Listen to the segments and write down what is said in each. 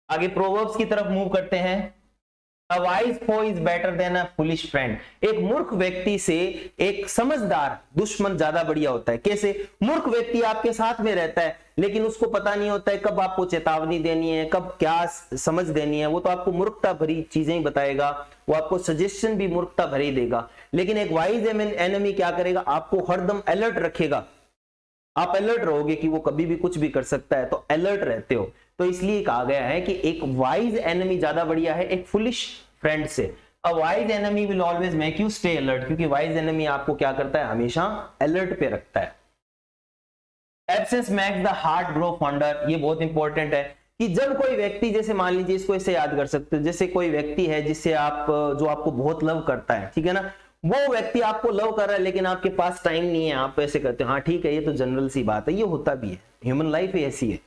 आगे प्रोवर्ब्स की तरफ मूव करते हैं। A wise foe is better than a foolish friend। एक मूर्ख व्यक्ति से एक समझदार दुश्मन ज्यादा बढ़िया होता है। कैसे? मूर्ख व्यक्ति आपके साथ में रहता है लेकिन उसको पता नहीं होता है कब आपको चेतावनी देनी है, कब क्या समझ देनी है। वो तो आपको मूर्खता भरी चीजें ही बताएगा, वो आपको सजेशन भी मूर्खता भरी देगा। लेकिन एक वाइज एनिमी क्या करेगा? आपको हरदम अलर्ट रखेगा। आप अलर्ट रहोगे कि वो कभी भी कुछ भी कर सकता है, तो अलर्ट रहते हो। तो इसलिए कहा गया है कि एक वाइज एनिमी ज्यादा बढ़िया है एक फुलिश फ्रेंड से। A wise enemy will always make you stay alert, क्योंकि वाइज एनिमी आपको क्या करता है? हमेशा अलर्ट पे रखता है। Absence makes the heart grow fonder. ये बहुत इंपॉर्टेंट है कि जब कोई व्यक्ति, जैसे मान लीजिए, इसको ऐसे याद कर सकते हो, जैसे कोई व्यक्ति है जिससे आप, जो आपको बहुत लव करता है, ठीक है ना, वो व्यक्ति आपको लव कर रहा है लेकिन आपके पास टाइम नहीं है, आप ऐसे करते हो, हाँ ठीक है, ये तो जनरल सी बात है, ये होता भी है, ह्यूमन लाइफ ही ऐसी है,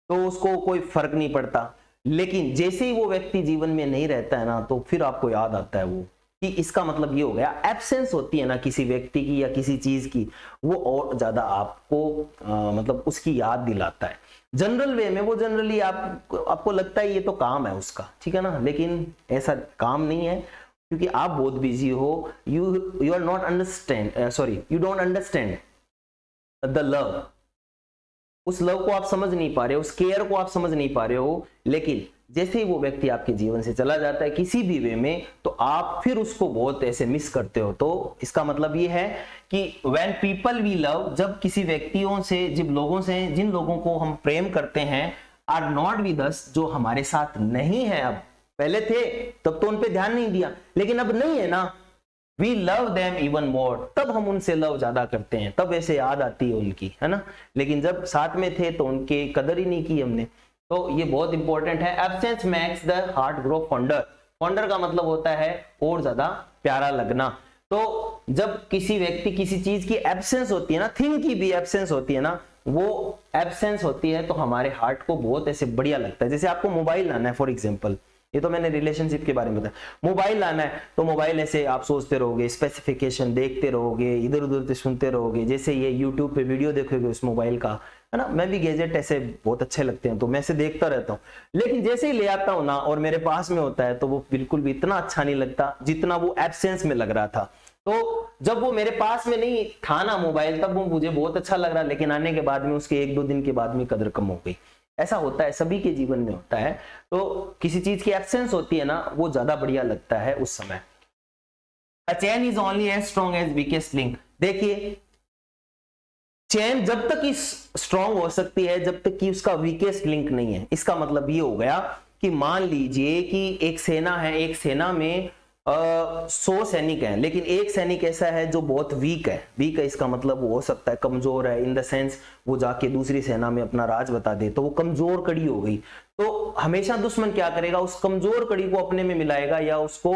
तो उसको कोई फर्क नहीं पड़ता। लेकिन जैसे ही वो व्यक्ति जीवन में नहीं रहता है ना, तो फिर आपको याद आता है वो, कि इसका मतलब ये हो गया, एब्सेंस होती है ना किसी व्यक्ति की या किसी चीज की, वो और ज्यादा आपको मतलब उसकी याद दिलाता है। जनरल वे में वो जनरली आपको लगता है ये तो काम है उसका, ठीक है ना, लेकिन ऐसा काम नहीं है, क्योंकि आप बहुत बिजी हो, you are not understand, sorry, you don't understand the love. उस लव को आप समझ नहीं पा रहे हो, उस केयर को आप समझ नहीं पा रहे हो। लेकिन जैसे ही वो व्यक्ति आपके जीवन से चला जाता है किसी भी वे में, तो आप फिर उसको बहुत ऐसे मिस करते हो। तो इसका मतलब ये है कि व्हेन पीपल वी लव, जब किसी व्यक्तियों से, जिन लोगों से, जिन लोगों को हम प्रेम करते हैं, आर नॉट विद अस, जो हमारे साथ नहीं है, अब पहले थे तब तो उन पे ध्यान नहीं दिया, लेकिन अब नहीं है ना, we love them even more, तब हम उनसे लव ज्यादा करते हैं, तब ऐसे याद आती है उनकी, है ना। लेकिन जब साथ में थे तो उनकी कदर ही नहीं की हमने। तो ये बहुत इंपॉर्टेंट है। Absence makes the heart grow fonder. Fonder का मतलब होता है और ज्यादा प्यारा लगना। तो जब किसी व्यक्ति, किसी चीज की एब्सेंस होती है ना, थिंग की भी एब्सेंस होती है ना, वो एब्सेंस होती है, तो हमारे हार्ट को बहुत ऐसे बढ़िया लगता है। जैसे आपको मोबाइल लाना है फॉर एग्जाम्पल, ये तो मैंने रिलेशनशिप के बारे में बताया, मोबाइल लाना है तो मोबाइल ऐसे आप सोचते रहोगे, स्पेसिफिकेशन देखते रहोगे, इधर उधर से सुनते रहोगे, जैसे ये यूट्यूब पे वीडियो देखोगे उस मोबाइल का, है ना। मैं भी गैजेट ऐसे बहुत अच्छे लगते हैं तो मैं ऐसे देखता रहता हूँ, लेकिन जैसे ही ले आता हूँ ना और मेरे पास में होता है तो वो बिल्कुल भी इतना अच्छा नहीं लगता जितना वो एब्सेंस में लग रहा था। तो जब वो मेरे पास में नहीं था ना मोबाइल, तब वो मुझे बहुत अच्छा लग रहा, लेकिन आने के बाद में, उसके एक दो दिन के बाद में कदर कम हो गई। ऐसा होता है, सभी के जीवन में होता है। तो किसी चीज की एब्सेंस होती है ना, वो ज्यादा बढ़िया लगता है उस समय। A chain is only as strong as weakest link. देखिए, चेन जब तक स्ट्रॉन्ग हो सकती है जब तक कि उसका वीकेस्ट लिंक नहीं है। इसका मतलब ये हो गया कि मान लीजिए कि एक सेना है, एक सेना में 100 सैनिक हैं, लेकिन एक सैनिक ऐसा है जो बहुत वीक है। वीक है इसका मतलब वो हो सकता है कमजोर है, इन द सेंस वो जाके दूसरी सेना में अपना राज बता दे, तो वो कमजोर कड़ी हो गई। तो हमेशा दुश्मन क्या करेगा? उस कमजोर कड़ी को अपने में मिलाएगा या उसको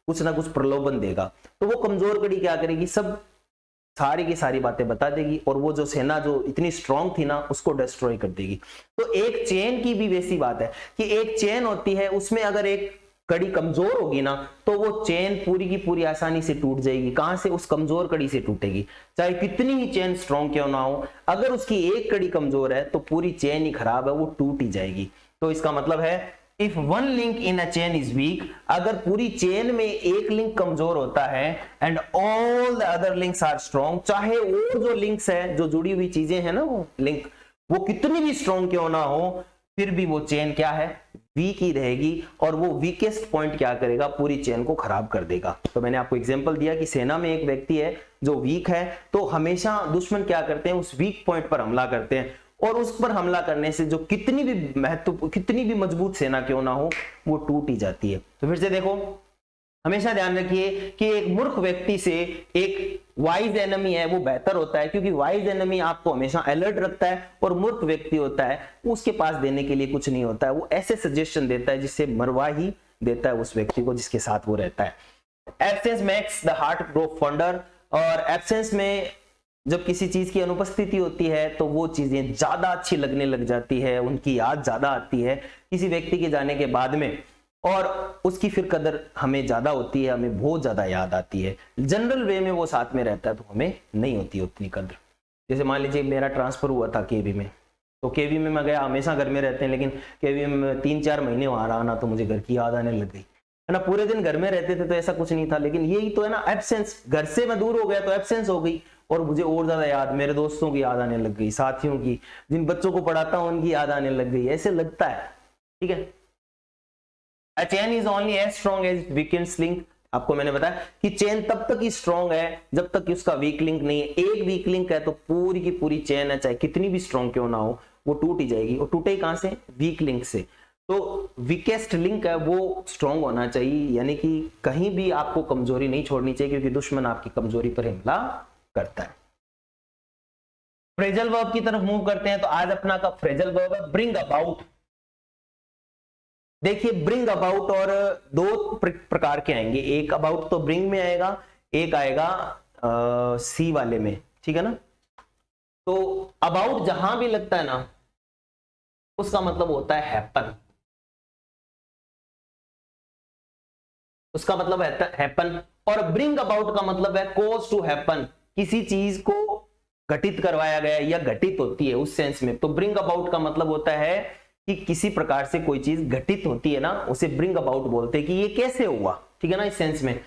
कुछ ना कुछ प्रलोभन देगा। तो वो कमजोर कड़ी क्या करेगी? सब सारी की सारी बातें बता देगी और वो जो सेना जो इतनी स्ट्रांग थी ना, उसको डिस्ट्रॉय कर देगी। तो एक चेन की भी वैसी बात है कि एक चेन होती है, उसमें अगर एक कड़ी कमजोर होगी ना, तो वो चेन पूरी की पूरी आसानी से टूट जाएगी। कहां से? उस कमजोर कड़ी से टूटेगी। चाहे कितनी ही चेन स्ट्रांग क्यों ना हो, अगर उसकी एक कड़ी कमजोर है तो पूरी चेन ही खराब है, वो टूट ही जाएगी। तो इसका मतलब है if one link in a chain is weak, अगर पूरी चेन में एक लिंक कमजोर होता है, and all the other links are strong, चाहे और जो लिंक्स है, जो जुड़ी हुई चीजें हैं ना, वो लिंक, वो कितनी भी स्ट्रांग क्यों ना हो, फिर भी वो चेन क्या है? वीक ही रहेगी। और वो वीकेस्ट पॉइंट क्या करेगा? पूरी चेन को खराब कर देगा। तो मैंने आपको एग्जांपल दिया कि सेना में एक व्यक्ति है जो वीक है, तो हमेशा दुश्मन क्या करते हैं? उस वीक पॉइंट पर हमला करते हैं, और उस पर हमला करने से जो कितनी भी मजबूत सेना क्यों ना हो, वो टूट ही जाती है। तो फिर से देखो, हमेशा ध्यान रखिए कि एक मूर्ख व्यक्ति से एक वाइज एनिमी है वो बेहतर होता है, क्योंकि वाइज एनिमी आपको हमेशा अलर्ट रखता है, और मूर्ख व्यक्ति होता है उसके पास देने के लिए कुछ नहीं होता है, वो ऐसे सजेशन देता है जिससे मरवा ही देता है उस व्यक्ति को जिसके साथ वो रहता है। Absence makes the heart grow fonder. और एब्सेंस में जब किसी चीज की अनुपस्थिति होती है तो वो चीजें ज्यादा अच्छी लगने लग जाती है, उनकी याद ज्यादा आती है किसी व्यक्ति के जाने के बाद में, और उसकी फिर कदर हमें ज्यादा होती है, हमें बहुत ज्यादा याद आती है। जनरल वे में वो साथ में रहता है तो हमें नहीं होती उतनी कदर। जैसे मान लीजिए मेरा ट्रांसफर हुआ था केबी में, तो केवी में मैं गया, हमेशा घर में रहते हैं, लेकिन केवी में 3-4 महीने वहां रहा ना, तो मुझे घर की याद आने लग गई, है ना। पूरे दिन घर में रहते थे तो ऐसा कुछ नहीं था, लेकिन यही तो है ना एब्सेंस, घर से मैं दूर हो गया तो एब्सेंस हो गई, और मुझे और ज्यादा याद, मेरे दोस्तों की याद आने लग गई, साथियों की, जिन बच्चों को पढ़ाता हूं उनकी याद आने लग गई, ऐसे लगता है, ठीक है। A chain is only as strong as weakest link। आपको मैंने बताया कि चेन तब तक ही स्ट्रॉन्ग है जब तक कि उसका वीक लिंक नहीं है। एक वीक लिंक है तो पूरी की पूरी चेन है, चाहे कितनी भी स्ट्रॉन्ग क्यों ना हो, वो टूट ही जाएगी। और टूटे कहां से? वीक लिंक से। तो वीकेस्ट लिंक है वो स्ट्रॉन्ग होना चाहिए, यानी कि कहीं भी आपको कमजोरी नहीं छोड़नी चाहिए, क्योंकि दुश्मन आपकी कमजोरी पर हमला करता है। फ्रेजल वर्ब की तरफ मूव करते हैं, तो आज अपना का फ्रेजल वर्ब है ब्रिंग अबाउट। देखिए ब्रिंग अबाउट और दो प्रकार के आएंगे, एक अबाउट तो ब्रिंग में आएगा, एक आएगा सी वाले में, ठीक है ना। तो अबाउट जहां भी लगता है ना उसका मतलब होता है हैपन, उसका मतलब है हैपन। और ब्रिंग अबाउट का मतलब है कॉज टू हैपन, किसी चीज को घटित करवाया गया या घटित होती है उस सेंस में। तो ब्रिंग अबाउट का मतलब होता है कि किसी प्रकार से कोई चीज घटित होती है ना, उसे ब्रिंग अबाउट बोलते हैं कि ये कैसे हुआ, ठीक है ना, इस सेंस में।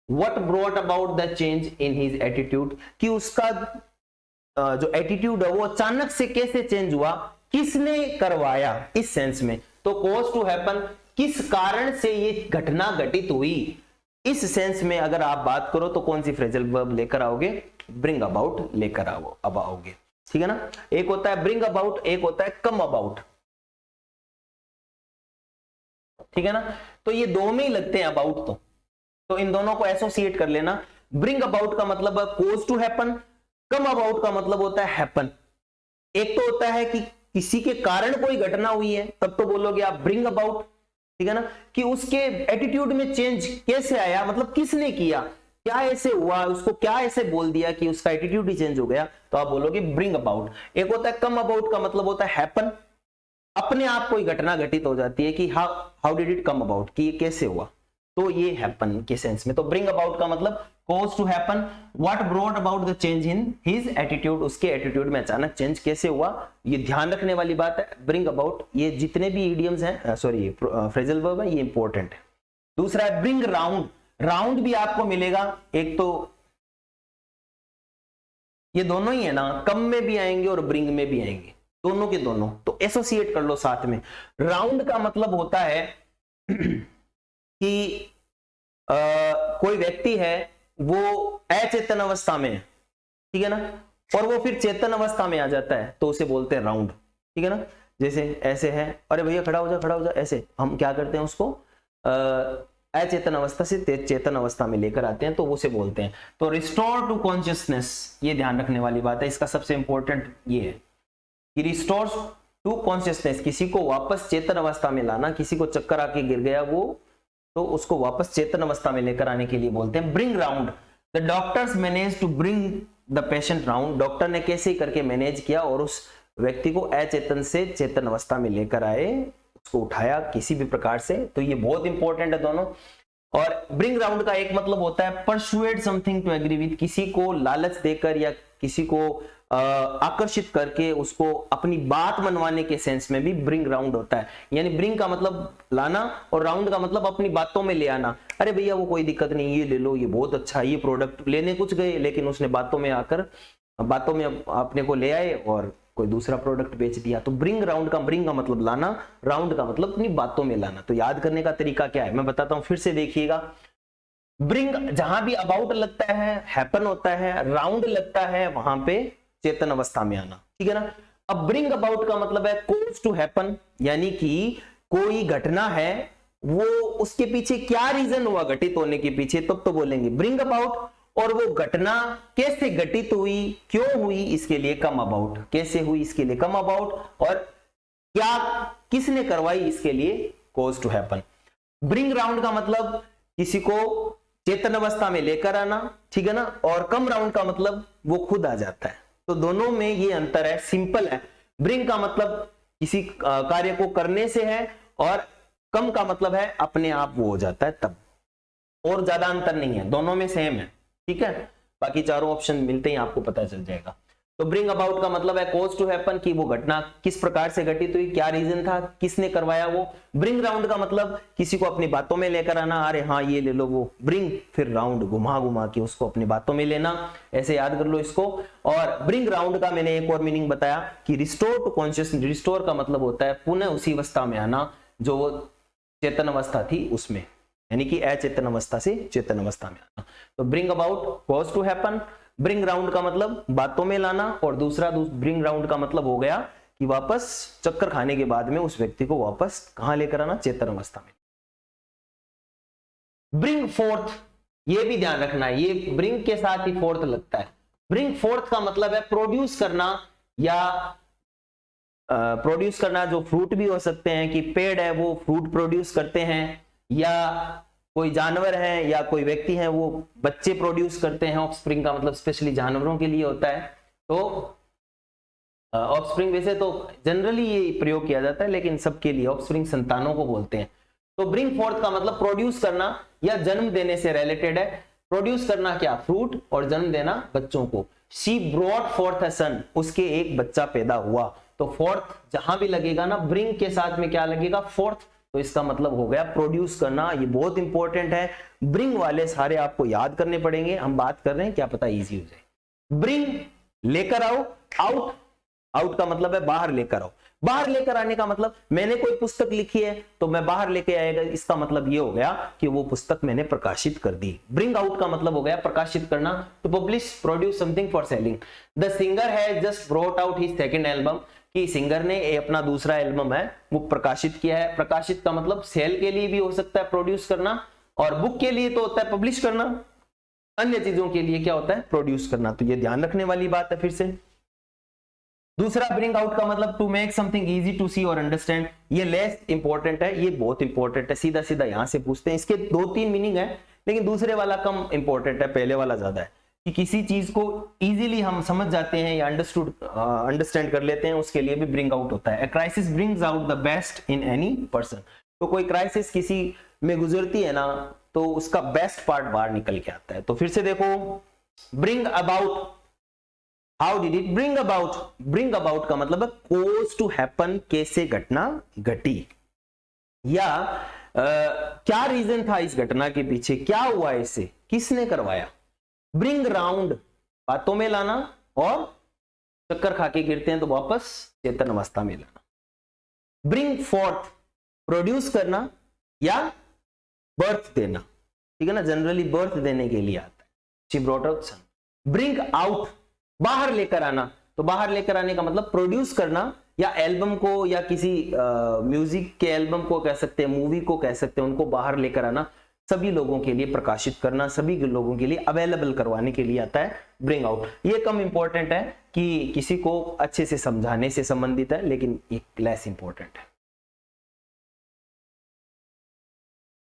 What brought about the change in his attitude, कि उसका जो एटीट्यूड है वो अचानक से कैसे चेंज हुआ, किसने करवाया, इस सेंस में। तो कॉज टू हैपन, किस कारण से ये घटना घटित हुई, इस सेंस में अगर आप बात करो तो कौन सी फ्रेजल वर्ब लेकर आओगे? ब्रिंग अबाउट लेकर आओगे, ठीक है ना। एक होता है ब्रिंग अबाउट, एक होता है कम अबाउट, ठीक है ना। तो ये दो में ही लगते हैं अबाउट, तो इन दोनों को एसोसिएट कर लेना। ब्रिंग अबाउट का मतलब है cause to happen, come about का मतलब होता है हैपन। एक तो होता है कि किसी के कारण कोई घटना हुई है, तब तो बोलोगे आप ब्रिंग अबाउट, ठीक है ना, कि उसके एटीट्यूड में चेंज कैसे आया, मतलब किसने किया, क्या ऐसे हुआ, उसको क्या ऐसे बोल दिया कि उसका एटीट्यूड ही चेंज हो गया, तो आप बोलोगे ब्रिंग अबाउट। एक होता है कम अबाउट का मतलब होता है हैपन, अपने आप कोई घटना घटित हो जाती है कि how did it come about, कि ये कैसे हुआ, तो ये हैपन के सेंस में। तो ब्रिंग अबाउट का मतलब cause to happen, what brought about the change in his attitude, उसके एटीट्यूड में अचानक चेंज कैसे हुआ, ये ध्यान रखने वाली बात है। ब्रिंग अबाउट, ये जितने भी इडियम्स हैं, सॉरी फ्रेजल वर्ब है, ये इंपॉर्टेंट है। दूसरा है ब्रिंग राउंड, राउंड भी आपको मिलेगा, एक तो ये दोनों ही है ना, कम में भी आएंगे और ब्रिंग में भी आएंगे, दोनों के दोनों, तो एसोसिएट कर लो साथ में। राउंड का मतलब होता है कि कोई व्यक्ति है वो अचेतन अवस्था में है, ठीक है ना, और वो फिर चेतन अवस्था में आ जाता है, तो उसे बोलते हैं राउंड, ठीक है ना। जैसे ऐसे है, अरे भैया खड़ा हो जा खड़ा हो जा, ऐसे हम क्या करते हैं उसको अचेतन अवस्था से चेतन अवस्था में लेकर आते हैं, तो उसे बोलते हैं। तो रिस्टोर टू कॉन्शियसनेस, ये ध्यान रखने वाली बात है, इसका सबसे इंपॉर्टेंट ये है कि रिस्टोर्स टू कॉन्शियसनेस, किसी को वापस चेतन अवस्था में लाना, किसी को चक्कर आके गिर गया वो, तो उसको वापस चेतन अवस्था में लेकर आने के लिए बोलते हैं bring round. The doctors manage to bring the patient round, doctor ने कैसे करके मैनेज किया और उस व्यक्ति को अचेतन से चेतन अवस्था में लेकर आए, उसको उठाया किसी भी प्रकार से, तो ये बहुत इंपॉर्टेंट है दोनों। और ब्रिंग राउंड का एक मतलब होता है persuade something to agree with, किसी को लालच देकर या किसी को आकर्षित करके उसको अपनी बात मनवाने के सेंस में भी ब्रिंग राउंड होता है। यानी ब्रिंग का मतलब लाना और राउंड का मतलब अपनी बातों में ले आना। अरे भैया वो कोई दिक्कत नहीं, ये ले लो, ये बहुत अच्छा, ये प्रोडक्ट लेने कुछ गए लेकिन उसने बातों में आकर बातों में अपने को ले आए और कोई दूसरा प्रोडक्ट बेच दिया। तो ब्रिंग राउंड का, ब्रिंग का मतलब लाना, राउंड का मतलब अपनी बातों में लाना। तो याद करने का तरीका क्या है मैं बताता हूं, फिर से देखिएगा। ब्रिंग जहां भी अबाउट लगता है हैपन होता है, राउंड लगता है वहां पे चेतन अवस्था में आना, ठीक है ना। अब ब्रिंग अबाउट का मतलब है कॉज टू हैपन, यानी कि कोई घटना है वो उसके पीछे क्या रीजन हुआ घटित होने के पीछे, तब तो बोलेंगे ब्रिंग अबाउट। और वो घटना कैसे घटित हुई, क्यों हुई, इसके लिए कम अबाउट, कैसे हुई इसके लिए कम अबाउट, और क्या किसने करवाई इसके लिए cause to happen. Bring round का मतलब किसी को चेतन अवस्था में लेकर आना, ठीक है ना, और कम राउंड का मतलब वो खुद आ जाता है। तो दोनों में ये अंतर है, सिंपल है। ब्रिंग का मतलब किसी कार्य को करने से है और कम का मतलब है अपने आप वो हो जाता है तब, और ज्यादा अंतर नहीं है, दोनों में सेम है, ठीक है। बाकी चारों ऑप्शन मिलते ही आपको पता चल जाएगा। तो ब्रिंग अबाउट का मतलब है कॉज टू हैपन, कि वो घटना किस प्रकार से घटित हुई, क्या रीजन था, किसने करवाया वो। ब्रिंग राउंड का मतलब किसी को अपनी बातों में लेकर आना, अरे हाँ ये ले लो वो, ब्रिंग फिर राउंड, घुमा घुमा के उसको अपनी बातों में लेना, ऐसे याद कर लो इसको। और ब्रिंग राउंड का मैंने एक और मीनिंग बताया कि रिस्टोर टू कॉन्शियसनेस। रिस्टोर का मतलब होता है पुनः उसी अवस्था में आना जो वो चेतन अवस्था थी उसमें, यानी कि अचेतन अवस्था से चेतन अवस्था में आना। तो bring about cause to happen, bring round का मतलब बातों में लाना, और दूसरा ब्रिंग राउंड का मतलब हो गया कि वापस चक्कर खाने के बाद में उस व्यक्ति को वापस कहां लेकर आना, चेतन अवस्था में। ब्रिंग फोर्थ, ये भी ध्यान रखना है, ये ब्रिंग के साथ ही फोर्थ लगता है। ब्रिंग फोर्थ का मतलब है प्रोड्यूस करना, या प्रोड्यूस करना, जो फ्रूट भी हो सकते हैं कि पेड़ है वो फ्रूट प्रोड्यूस करते हैं, या कोई जानवर है या कोई व्यक्ति है वो बच्चे प्रोड्यूस करते हैं। ऑफस्प्रिंग का मतलब स्पेशली जानवरों के लिए होता है। तो ऑफस्प्रिंग वैसे तो जनरली ये प्रयोग किया जाता है, लेकिन सबके लिए ऑफस्प्रिंग संतानों को बोलते हैं। तो ब्रिंग फोर्थ का मतलब प्रोड्यूस करना या जन्म देने से रिलेटेड है। प्रोड्यूस करना क्या, फ्रूट, और जन्म देना बच्चों को। शी ब्रॉट फोर्थ अ सन, उसके एक बच्चा पैदा हुआ। तो फोर्थ जहां भी लगेगा ना, ब्रिंग के साथ में क्या लगेगा, फोर्थ, तो इसका मतलब हो गया प्रोड्यूस करना। ये बहुत इंपॉर्टेंट है, ब्रिंग वाले सारे आपको याद करने पड़ेंगे। हम बात कर रहे हैं, क्या पता इजी हो जाए। ब्रिंग लेकर आओ, आउट, आउट का मतलब है बाहर लेकर आओ। बाहर लेकर आने का मतलब मैंने कोई पुस्तक लिखी है तो मैं बाहर लेके आएगा, इसका मतलब ये हो गया कि वो पुस्तक मैंने प्रकाशित कर दी। ब्रिंग आउट का मतलब हो गया प्रकाशित करना, to publish, produce something for selling. The singer has just brought out his second album, कि सिंगर ने अपना दूसरा एल्बम है वो प्रकाशित किया है। प्रकाशित का मतलब सेल के लिए भी हो सकता है प्रोड्यूस करना, और बुक के लिए तो होता है पब्लिश करना, अन्य चीजों के लिए क्या होता है, प्रोड्यूस करना। तो ये ध्यान रखने वाली बात है। फिर से दूसरा ब्रिंग आउट का मतलब to make something easy to see और अंडरस्टैंड। ये लेस इंपॉर्टेंट है, ये बहुत इंपॉर्टेंट है, सीधा सीधा यहां से पूछते हैं। इसके 2-3 मीनिंग है, लेकिन दूसरे वाला कम इंपॉर्टेंट है, पहले वाला ज्यादा है। कि किसी चीज को इजीली हम समझ जाते हैं या अंडरस्टैंड कर लेते हैं, उसके लिए भी ब्रिंग आउट होता है। A crisis brings out the best in any person. तो कोई क्राइसिस किसी में गुजरती है ना, तो उसका बेस्ट पार्ट बाहर निकल के आता है। तो फिर से देखो, bring about, how did it bring about. Bring about का मतलब है कोज टू हैपन, कैसे घटना घटी, या क्या रीजन था इस घटना के पीछे, क्या हुआ इससे, किसने करवाया। ब्रिंग राउंड, बातों में लाना, और चक्कर खा के गिरते हैं तो वापस चेतन अवस्था में लाना। ब्रिंग फोर्थ, प्रोड्यूस करना या बर्थ देना, ठीक है ना, जनरली बर्थ देने के लिए आता है। She brought out son. Bring out, बाहर लेकर आना। तो बाहर लेकर आने का मतलब प्रोड्यूस करना, या एल्बम को, या किसी म्यूजिक के एल्बम को कह सकते हैं, मूवी को कह सकते हैं, उनको बाहर लेकर आना, सभी लोगों के लिए प्रकाशित करना, सभी लोगों के लिए अवेलेबल करवाने के लिए आता है ब्रिंग आउट। ये कम इंपॉर्टेंट है कि किसी को अच्छे से समझाने से संबंधित है, लेकिन ये लेस इंपॉर्टेंट है।